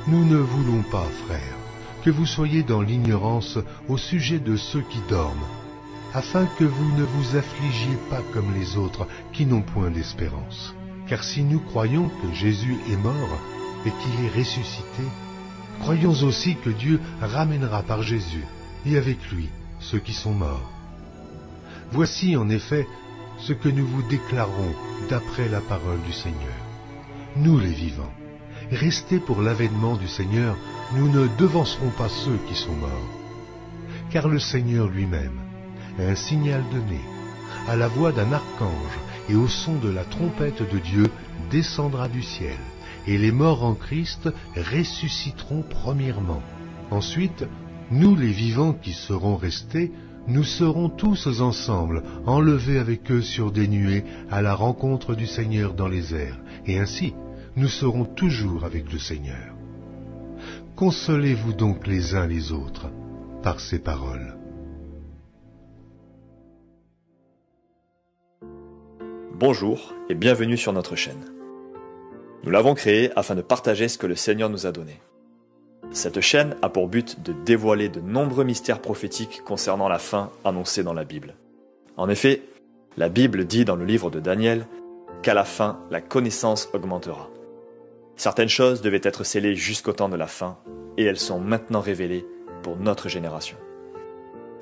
Nous ne voulons pas, frères, que vous soyez dans l'ignorance au sujet de ceux qui dorment, afin que vous ne vous affligiez pas comme les autres qui n'ont point d'espérance. Car si nous croyons que Jésus est mort et qu'il est ressuscité, croyons aussi que Dieu ramènera par Jésus, et avec lui, ceux qui sont morts. Voici en effet ce que nous vous déclarons d'après la parole du Seigneur. Nous les vivants, restés pour l'avènement du Seigneur, nous ne devancerons pas ceux qui sont morts. Car le Seigneur lui-même, à un signal donné, à la voix d'un archange et au son de la trompette de Dieu, descendra du ciel, et les morts en Christ ressusciteront premièrement. Ensuite, nous les vivants qui serons restés, nous serons tous ensemble enlevés avec eux sur des nuées à la rencontre du Seigneur dans les airs, et ainsi nous serons toujours avec le Seigneur. Consolez-vous donc les uns les autres par ces paroles. Bonjour et bienvenue sur notre chaîne. Nous l'avons créée afin de partager ce que le Seigneur nous a donné. Cette chaîne a pour but de dévoiler de nombreux mystères prophétiques concernant la fin annoncée dans la Bible. En effet, la Bible dit dans le livre de Daniel qu'à la fin, la connaissance augmentera. Certaines choses devaient être scellées jusqu'au temps de la fin et elles sont maintenant révélées pour notre génération.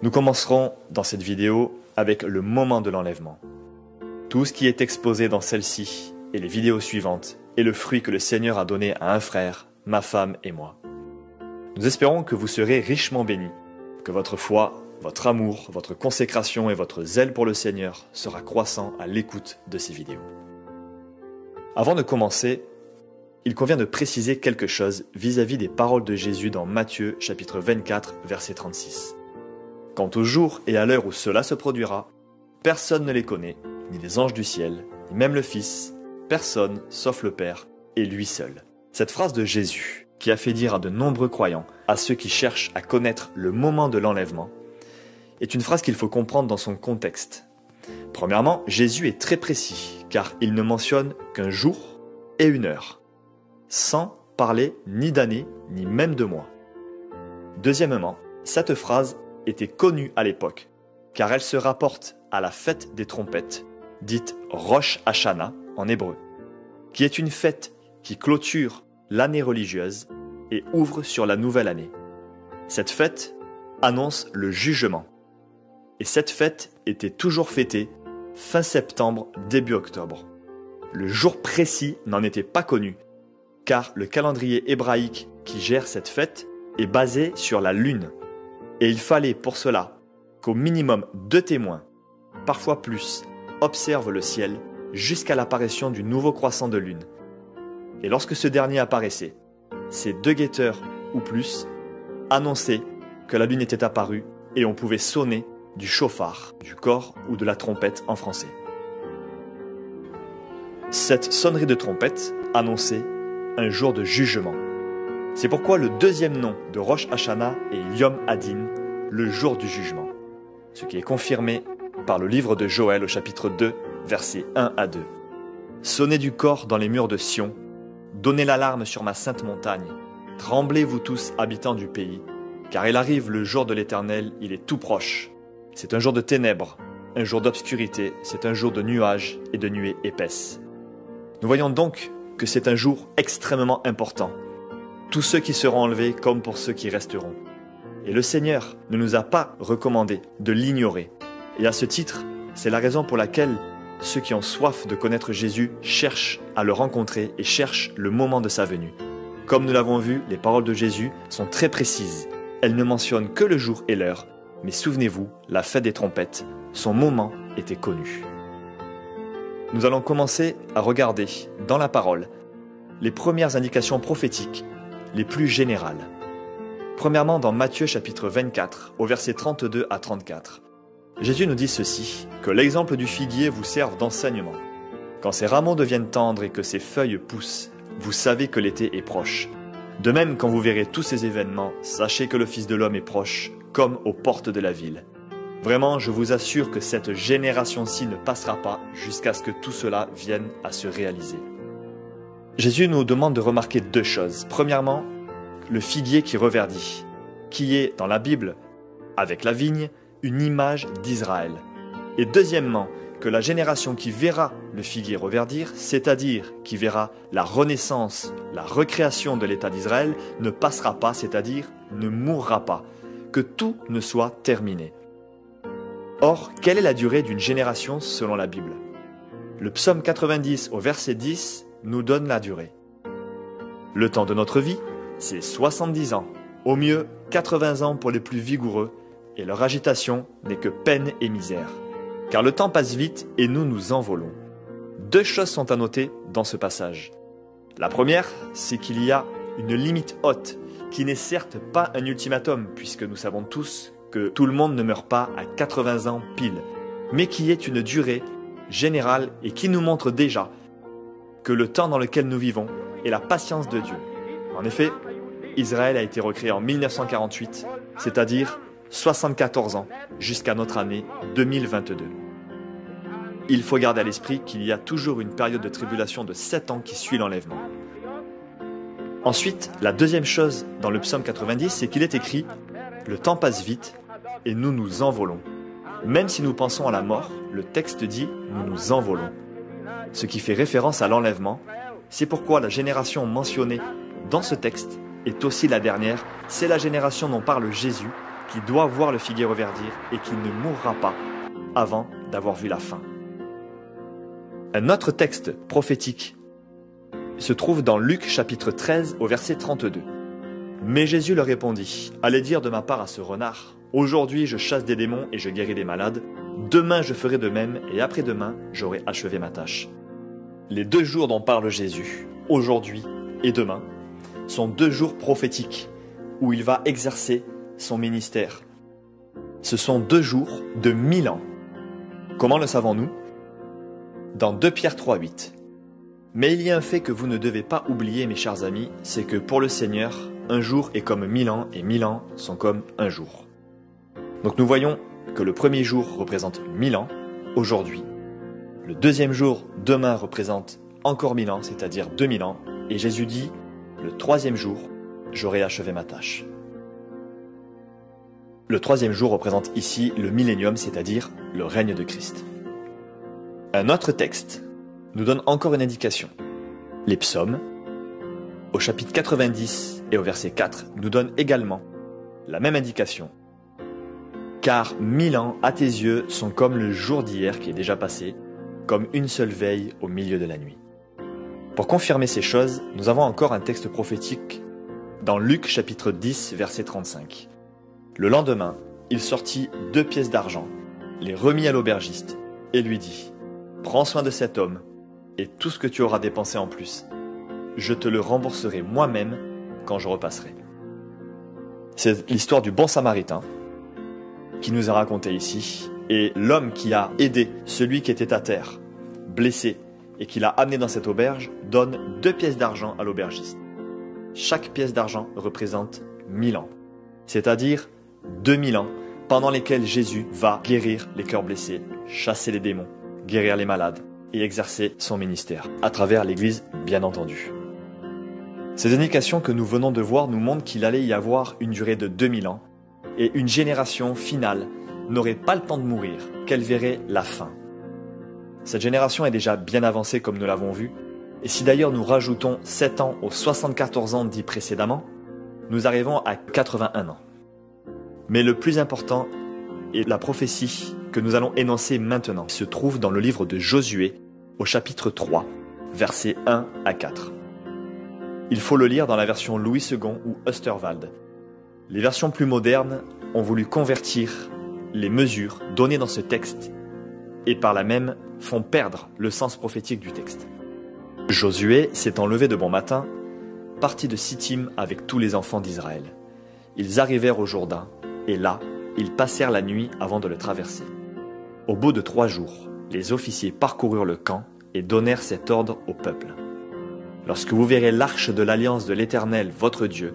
Nous commencerons dans cette vidéo avec le moment de l'enlèvement. Tout ce qui est exposé dans celle-ci et les vidéos suivantes est le fruit que le Seigneur a donné à un frère, ma femme et moi. Nous espérons que vous serez richement bénis, que votre foi, votre amour, votre consécration et votre zèle pour le Seigneur sera croissant à l'écoute de ces vidéos. Avant de commencer, il convient de préciser quelque chose vis-à-vis des paroles de Jésus dans Matthieu chapitre 24, verset 36. Quant au jour et à l'heure où cela se produira, personne ne les connaît, ni les anges du ciel, ni même le Fils, personne sauf le Père et lui seul. Cette phrase de Jésus, qui a fait dire à de nombreux croyants, à ceux qui cherchent à connaître le moment de l'enlèvement, est une phrase qu'il faut comprendre dans son contexte. Premièrement, Jésus est très précis, car il ne mentionne qu'un jour et une heure, sans parler ni d'année, ni même de mois. Deuxièmement, cette phrase était connue à l'époque, car elle se rapporte à la fête des trompettes, dite Rosh Hashanah en hébreu, qui est une fête qui clôture l'année religieuse et ouvre sur la nouvelle année. Cette fête annonce le jugement. Et cette fête était toujours fêtée fin septembre, début octobre. Le jour précis n'en était pas connu, car le calendrier hébraïque qui gère cette fête est basé sur la lune. Et il fallait pour cela qu'au minimum 2 témoins, parfois plus, observent le ciel jusqu'à l'apparition du nouveau croissant de lune. Et lorsque ce dernier apparaissait, ces 2 guetteurs ou plus annonçaient que la lune était apparue et on pouvait sonner du chauffard, du cor ou de la trompette en français. Cette sonnerie de trompette annonçait un jour de jugement. C'est pourquoi le deuxième nom de Rosh Hashanah est Yom Hadin, le jour du jugement, ce qui est confirmé par le livre de Joël au chapitre 2, versets 1 à 2. Sonnez du cor dans les murs de Sion, donnez l'alarme sur ma sainte montagne, tremblez vous tous habitants du pays, car il arrive le jour de l'Éternel, il est tout proche. C'est un jour de ténèbres, un jour d'obscurité, c'est un jour de nuages et de nuées épaisses. Nous voyons donc que c'est un jour extrêmement important. Tous ceux qui seront enlevés comme pour ceux qui resteront. Et le Seigneur ne nous a pas recommandé de l'ignorer. Et à ce titre, c'est la raison pour laquelle ceux qui ont soif de connaître Jésus cherchent à le rencontrer et cherchent le moment de sa venue. Comme nous l'avons vu, les paroles de Jésus sont très précises. Elles ne mentionnent que le jour et l'heure, mais souvenez-vous, la fête des trompettes, son moment était connu. Nous allons commencer à regarder, dans la parole, les premières indications prophétiques, les plus générales. Premièrement, dans Matthieu chapitre 24, au verset 32 à 34. Jésus nous dit ceci, que l'exemple du figuier vous serve d'enseignement. Quand ses rameaux deviennent tendres et que ses feuilles poussent, vous savez que l'été est proche. De même, quand vous verrez tous ces événements, sachez que le Fils de l'homme est proche, comme aux portes de la ville. Vraiment, je vous assure que cette génération-ci ne passera pas jusqu'à ce que tout cela vienne à se réaliser. Jésus nous demande de remarquer 2 choses. Premièrement, le figuier qui reverdit, qui est dans la Bible, avec la vigne, une image d'Israël. Et deuxièmement, que la génération qui verra le figuier reverdir, c'est-à-dire qui verra la renaissance, la recréation de l'État d'Israël, ne passera pas, c'est-à-dire ne mourra pas, que tout ne soit terminé. Or, quelle est la durée d'une génération selon la Bible? Le psaume 90 au verset 10 nous donne la durée. Le temps de notre vie, c'est 70 ans, au mieux 80 ans pour les plus vigoureux, et leur agitation n'est que peine et misère. Car le temps passe vite et nous nous envolons. Deux choses sont à noter dans ce passage. La première, c'est qu'il y a une limite haute, qui n'est certes pas un ultimatum, puisque nous savons tous que tout le monde ne meurt pas à 80 ans pile, mais qui est une durée générale et qui nous montre déjà que le temps dans lequel nous vivons est la patience de Dieu. En effet, Israël a été recréé en 1948, c'est-à-dire 74 ans jusqu'à notre année 2022. Il faut garder à l'esprit qu'il y a toujours une période de tribulation de 7 ans qui suit l'enlèvement. Ensuite, la deuxième chose dans le psaume 90, c'est qu'il est écrit « Le temps passe vite et nous nous envolons ». Même si nous pensons à la mort, le texte dit « Nous nous envolons ». Ce qui fait référence à l'enlèvement. C'est pourquoi la génération mentionnée dans ce texte est aussi la dernière. C'est la génération dont parle Jésus, qui doit voir le figuier reverdir et qui ne mourra pas avant d'avoir vu la fin. Un autre texte prophétique se trouve dans Luc chapitre 13 au verset 32. Mais Jésus leur répondit, « Allez dire de ma part à ce renard, aujourd'hui je chasse des démons et je guéris les malades, demain je ferai de même et après-demain j'aurai achevé ma tâche. » Les 2 jours dont parle Jésus, aujourd'hui et demain, sont 2 jours prophétiques où il va exercer son ministère. Ce sont 2 jours de 1000 ans. Comment le savons-nous? Dans 2 Pierre 3,8. Mais il y a un fait que vous ne devez pas oublier, mes chers amis, c'est que pour le Seigneur, un jour est comme 1000 ans et 1000 ans sont comme un jour. Donc nous voyons que le premier jour représente 1000 ans, aujourd'hui. Le deuxième jour, demain, représente encore 1000 ans, c'est-à-dire 2000 ans. Et Jésus dit, le troisième jour, j'aurai achevé ma tâche. Le troisième jour représente ici le millénium, c'est-à-dire le règne de Christ. Un autre texte nous donne encore une indication. Les psaumes, au chapitre 90 et au verset 4, nous donnent également la même indication. Car 1000 ans à tes yeux sont comme le jour d'hier qui est déjà passé, comme une seule veille au milieu de la nuit. Pour confirmer ces choses, nous avons encore un texte prophétique dans Luc chapitre 10 verset 35. Le lendemain, il sortit 2 pièces d'argent, les remit à l'aubergiste et lui dit « Prends soin de cet homme et tout ce que tu auras dépensé en plus. Je te le rembourserai moi-même quand je repasserai. » C'est l'histoire du bon samaritain qui nous est racontée ici. Et l'homme qui a aidé celui qui était à terre, blessé, et qui l'a amené dans cette auberge, donne 2 pièces d'argent à l'aubergiste. Chaque pièce d'argent représente 1000 ans, c'est-à-dire 2000 ans pendant lesquels Jésus va guérir les cœurs blessés, chasser les démons, guérir les malades et exercer son ministère, à travers l'Église bien entendu. Ces indications que nous venons de voir nous montrent qu'il allait y avoir une durée de 2000 ans et une génération finale n'aurait pas le temps de mourir, qu'elle verrait la fin. Cette génération est déjà bien avancée comme nous l'avons vu, et si d'ailleurs nous rajoutons 7 ans aux 74 ans dits précédemment, nous arrivons à 81 ans. Mais le plus important est la prophétie que nous allons énoncer maintenant, qui se trouve dans le livre de Josué, au chapitre 3, versets 1 à 4. Il faut le lire dans la version Louis II ou Osterwald. Les versions plus modernes ont voulu convertir les mesures données dans ce texte et par là même font perdre le sens prophétique du texte. Josué s'étant levé de bon matin, partit de Sittim avec tous les enfants d'Israël. Ils arrivèrent au Jourdain et là, ils passèrent la nuit avant de le traverser. Au bout de 3 jours, les officiers parcoururent le camp et donnèrent cet ordre au peuple. Lorsque vous verrez l'arche de l'alliance de l'Éternel, votre Dieu,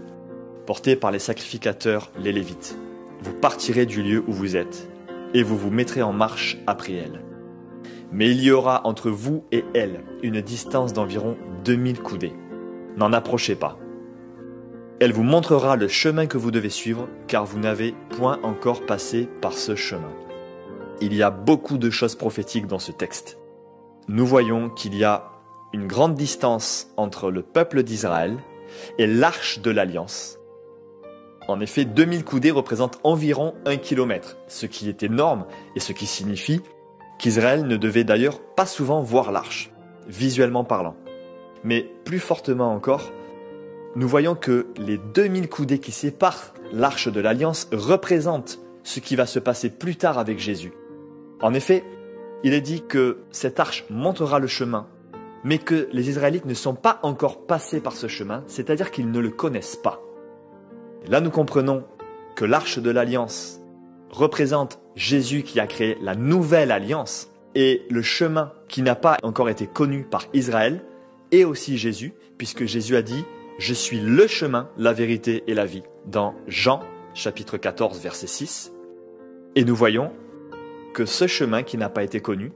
portée par les sacrificateurs, les Lévites, vous partirez du lieu où vous êtes, et vous vous mettrez en marche après elle. Mais il y aura entre vous et elle une distance d'environ 2000 coudées. N'en approchez pas. Elle vous montrera le chemin que vous devez suivre, car vous n'avez point encore passé par ce chemin. Il y a beaucoup de choses prophétiques dans ce texte. Nous voyons qu'il y a une grande distance entre le peuple d'Israël et l'arche de l'Alliance. En effet, 2000 coudées représentent environ 1 kilomètre, ce qui est énorme et ce qui signifie qu'Israël ne devait d'ailleurs pas souvent voir l'arche, visuellement parlant. Mais plus fortement encore, nous voyons que les 2000 coudées qui séparent l'arche de l'Alliance représentent ce qui va se passer plus tard avec Jésus. En effet, il est dit que cette arche montrera le chemin, mais que les Israélites ne sont pas encore passés par ce chemin, c'est-à-dire qu'ils ne le connaissent pas. Là, nous comprenons que l'arche de l'Alliance représente Jésus qui a créé la nouvelle alliance, et le chemin qui n'a pas encore été connu par Israël est aussi Jésus, puisque Jésus a dit « Je suis le chemin, la vérité et la vie » dans Jean chapitre 14 verset 6. Et nous voyons que ce chemin qui n'a pas été connu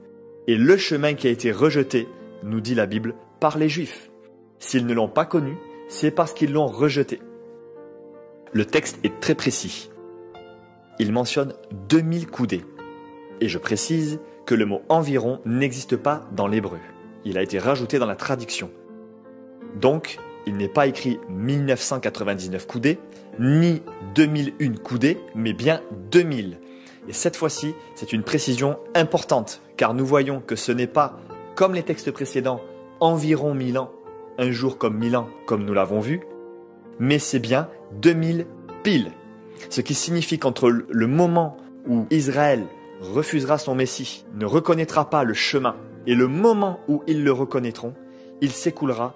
est le chemin qui a été rejeté, nous dit la Bible, par les Juifs. S'ils ne l'ont pas connu, c'est parce qu'ils l'ont rejeté. Le texte est très précis. Il mentionne 2000 coudées. Et je précise que le mot environ n'existe pas dans l'hébreu. Il a été rajouté dans la traduction. Donc, il n'est pas écrit 1999 coudées, ni 2001 coudées, mais bien 2000. Et cette fois-ci, c'est une précision importante, car nous voyons que ce n'est pas, comme les textes précédents, environ 1000 ans, un jour comme 1000 ans, comme nous l'avons vu, mais c'est bien 2000 pile. Ce qui signifie qu'entre le moment où Israël refusera son Messie, ne reconnaîtra pas le chemin, et le moment où ils le reconnaîtront, il s'écoulera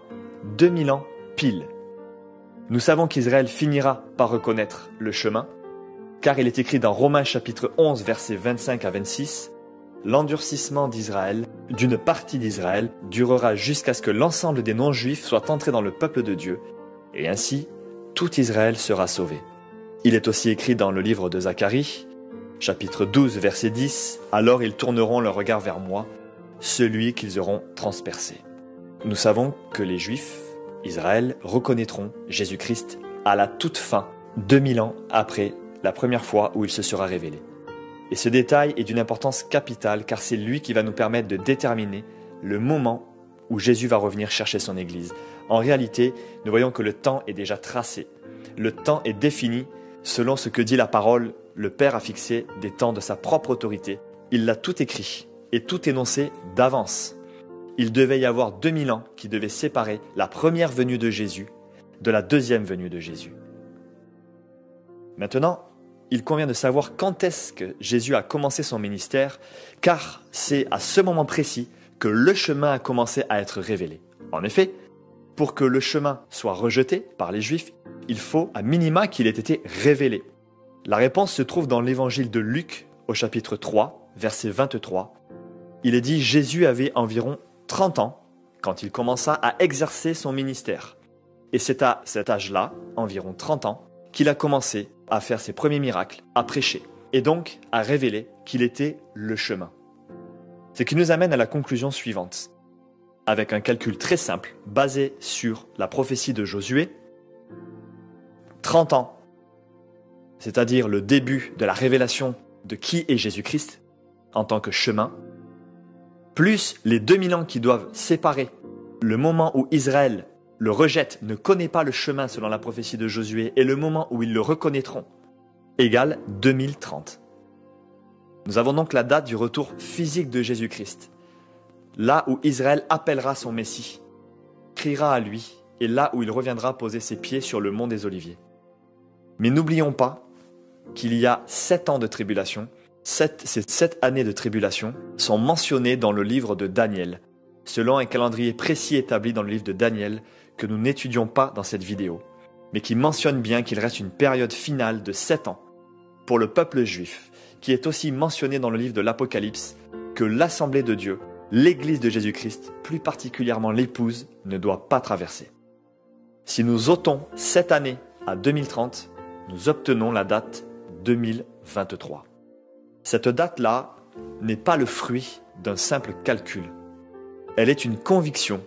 2000 ans pile. Nous savons qu'Israël finira par reconnaître le chemin, car il est écrit dans Romains chapitre 11, versets 25 à 26, « L'endurcissement d'Israël, d'une partie d'Israël, durera jusqu'à ce que l'ensemble des non-juifs soient entrés dans le peuple de Dieu, et ainsi tout Israël sera sauvé. » Il est aussi écrit dans le livre de Zacharie, chapitre 12, verset 10, « Alors ils tourneront leur regard vers moi, celui qu'ils auront transpercé. » Nous savons que les Juifs, Israël, reconnaîtront Jésus-Christ à la toute fin, 2000 ans après la première fois où il se sera révélé. Et ce détail est d'une importance capitale car c'est lui qui va nous permettre de déterminer le moment où Jésus va revenir chercher son Église. En réalité, nous voyons que le temps est déjà tracé. Le temps est défini selon ce que dit la parole. Le Père a fixé des temps de sa propre autorité. Il l'a tout écrit et tout énoncé d'avance. Il devait y avoir 2000 ans qui devaient séparer la première venue de Jésus de la deuxième venue de Jésus. Maintenant, il convient de savoir quand est-ce que Jésus a commencé son ministère, car c'est à ce moment précis que le chemin a commencé à être révélé. En effet, pour que le chemin soit rejeté par les Juifs, il faut à minima qu'il ait été révélé. La réponse se trouve dans l'évangile de Luc au chapitre 3, verset 23. Il est dit « Jésus avait environ 30 ans quand il commença à exercer son ministère. Et c'est à cet âge-là, environ 30 ans, qu'il a commencé à faire ses premiers miracles, à prêcher, et donc à révéler qu'il était le chemin. » Ce qui nous amène à la conclusion suivante. Avec un calcul très simple, basé sur la prophétie de Josué, 30 ans, c'est-à-dire le début de la révélation de qui est Jésus-Christ en tant que chemin, plus les 2000 ans qui doivent séparer le moment où Israël le rejette, ne connaît pas le chemin selon la prophétie de Josué, et le moment où ils le reconnaîtront, égale 2030. Nous avons donc la date du retour physique de Jésus-Christ, là où Israël appellera son Messie, criera à lui, et là où il reviendra poser ses pieds sur le mont des Oliviers. Mais n'oublions pas qu'il y a 7 ans de tribulation. Ces 7 années de tribulation sont mentionnées dans le livre de Daniel, selon un calendrier précis établi dans le livre de Daniel que nous n'étudions pas dans cette vidéo, mais qui mentionne bien qu'il reste une période finale de 7 ans pour le peuple juif, qui est aussi mentionné dans le livre de l'Apocalypse, que l'Assemblée de Dieu, l'Église de Jésus-Christ, plus particulièrement l'épouse, ne doit pas traverser. Si nous ôtons cette année à 2030, nous obtenons la date 2023. Cette date-là n'est pas le fruit d'un simple calcul. Elle est une conviction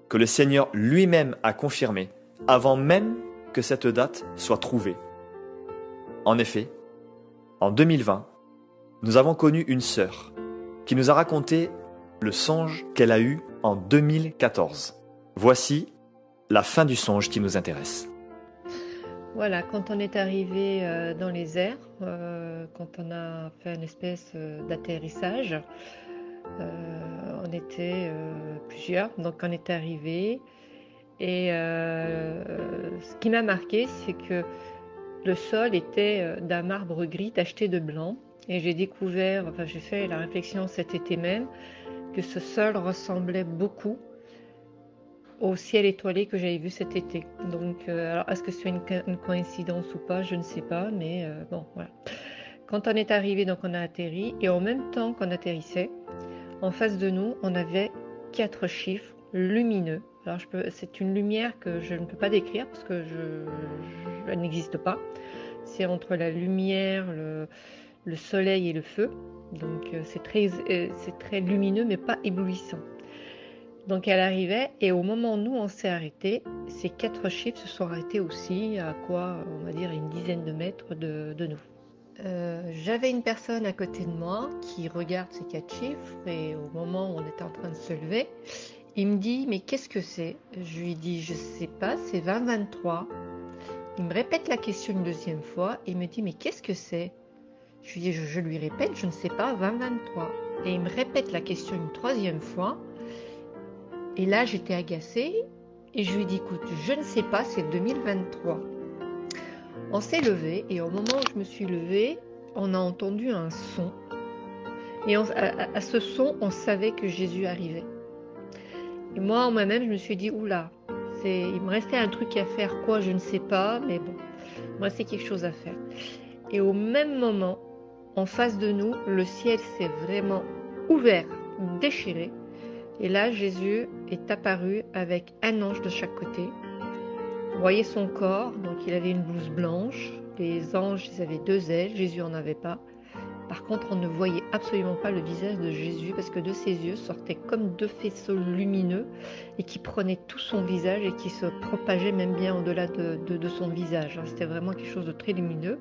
que le Seigneur lui-même a confirmée avant même que cette date soit trouvée. En effet, en 2020, nous avons connu une sœur qui nous a raconté le songe qu'elle a eu en 2014. Voici la fin du songe qui nous intéresse. Voilà, quand on est arrivé dans les airs, quand on a fait une espèce d'atterrissage, on était plusieurs, donc on est arrivé. Et ce qui m'a marqué, c'est que le sol était d'un marbre gris tacheté de blanc. Et j'ai découvert, enfin j'ai fait la réflexion cet été même, que ce sol ressemblait beaucoup au ciel étoilé que j'avais vu cet été. Donc, alors est-ce que c'est une coïncidence ou pas, je ne sais pas, mais bon, voilà. Quand on est arrivé, donc on a atterri, et en même temps qu'on atterrissait, en face de nous, on avait 4 chiffres lumineux. Alors, c'est une lumière que je ne peux pas décrire parce que elle n'existe pas. C'est entre la lumière, le soleil et le feu. Donc, c'est très lumineux, mais pas éblouissant. Donc, elle arrivait, et au moment où nous, on s'est arrêtés, ces 4 chiffres se sont arrêtés aussi, à quoi, on va dire, une dizaine de mètres de nous. J'avais une personne à côté de moi qui regarde ces 4 chiffres, et au moment où on était en train de se lever, il me dit, mais qu'est-ce que c'est? Je lui dis, je sais pas, c'est 2023. Il me répète la question une deuxième fois, et il me dit, mais qu'est-ce que c'est? Je lui dis, je lui répète, je ne sais pas, 2023. Et il me répète la question une troisième fois, et là j'étais agacée, et je lui dis, écoute, je ne sais pas, c'est 2023. On s'est levé, et au moment où je me suis levée, on a entendu un son, et à ce son, on savait que Jésus arrivait. Et moi, en moi-même, je me suis dit, oula, il me restait un truc à faire, quoi, je ne sais pas, mais bon, moi, c'est quelque chose à faire. Et au même moment, en face de nous, le ciel s'est vraiment ouvert, déchiré. Et là, Jésus est apparu avec un ange de chaque côté. Vous voyez son corps, donc il avait une blouse blanche. Les anges, ils avaient 2 ailes, Jésus en avait pas. Par contre, on ne voyait absolument pas le visage de Jésus parce que de ses yeux sortaient comme 2 faisceaux lumineux et qui prenaient tout son visage et qui se propageaient même bien au-delà de son visage. C'était vraiment quelque chose de très lumineux.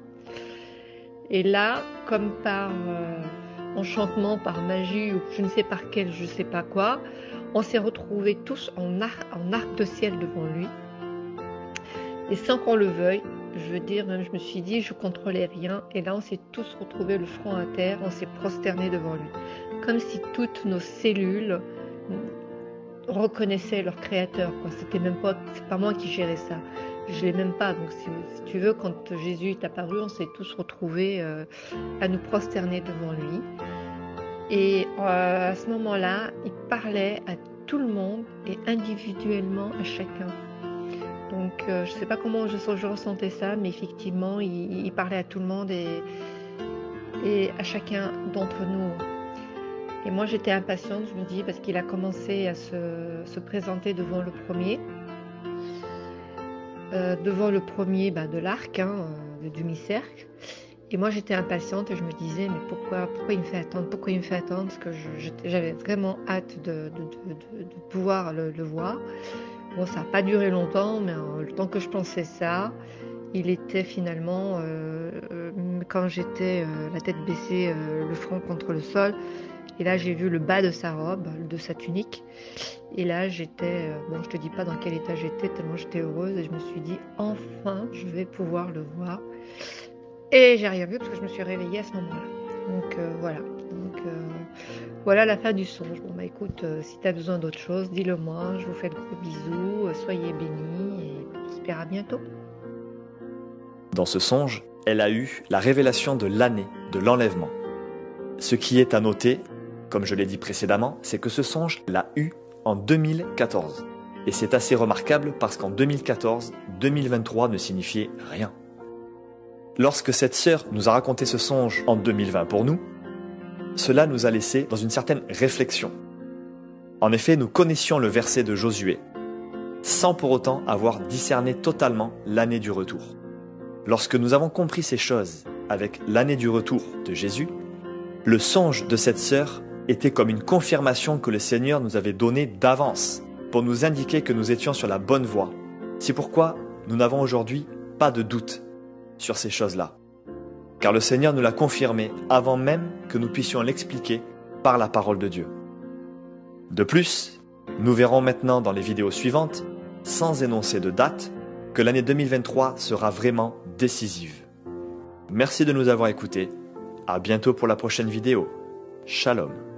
Et là, comme par enchantement, par magie ou je ne sais par quel, je ne sais pas quoi, on s'est retrouvés tous en arc de ciel devant lui. Et sans qu'on le veuille, je veux dire, même je me suis dit, je contrôlais rien. Et là, on s'est tous retrouvés le front à terre, on s'est prosternés devant lui. Comme si toutes nos cellules reconnaissaient leur créateur, quoi. C'est pas moi qui gérais ça. Je l'ai même pas. Donc, si tu veux, quand Jésus est apparu, on s'est tous retrouvés à nous prosterner devant lui. Et à ce moment-là, il parlait à tout le monde et individuellement à chacun. Donc, je ne sais pas comment je ressentais ça, mais effectivement, il parlait à tout le monde et à chacun d'entre nous. Et moi, j'étais impatiente, je me dis, parce qu'il a commencé à se présenter devant le premier. De l'arc, le demi-cercle. Et moi, j'étais impatiente et je me disais, mais pourquoi il me fait attendre? Pourquoi il me fait attendre? Parce que j'avais vraiment hâte de pouvoir le voir. Bon, ça n'a pas duré longtemps, mais le temps que je pensais ça, il était finalement, quand j'étais la tête baissée, le front contre le sol, et là j'ai vu le bas de sa robe, de sa tunique, et là j'étais, je te dis pas dans quel état j'étais, tellement j'étais heureuse, et je me suis dit, enfin, je vais pouvoir le voir. Et j'ai rien vu parce que je me suis réveillée à ce moment-là. Donc voilà. Voilà la fin du songe. Bon bah écoute, si tu as besoin d'autre chose, dis-le moi. Je vous fais de gros bisous. Soyez bénis et j'espère à bientôt. Dans ce songe, elle a eu la révélation de l'année de l'enlèvement. Ce qui est à noter, comme je l'ai dit précédemment, c'est que ce songe l'a eu en 2014. Et c'est assez remarquable parce qu'en 2014, 2023 ne signifiait rien. Lorsque cette sœur nous a raconté ce songe en 2020 pour nous, cela nous a laissé dans une certaine réflexion. En effet, nous connaissions le verset de Josué, sans pour autant avoir discerné totalement l'année du retour. Lorsque nous avons compris ces choses avec l'année du retour de Jésus, le songe de cette sœur était comme une confirmation que le Seigneur nous avait donnée d'avance pour nous indiquer que nous étions sur la bonne voie. C'est pourquoi nous n'avons aujourd'hui pas de doute sur ces choses-là, car le Seigneur nous l'a confirmé avant même que nous puissions l'expliquer par la parole de Dieu. De plus, nous verrons maintenant dans les vidéos suivantes, sans énoncer de date, que l'année 2023 sera vraiment décisive. Merci de nous avoir écoutés. À bientôt pour la prochaine vidéo. Shalom.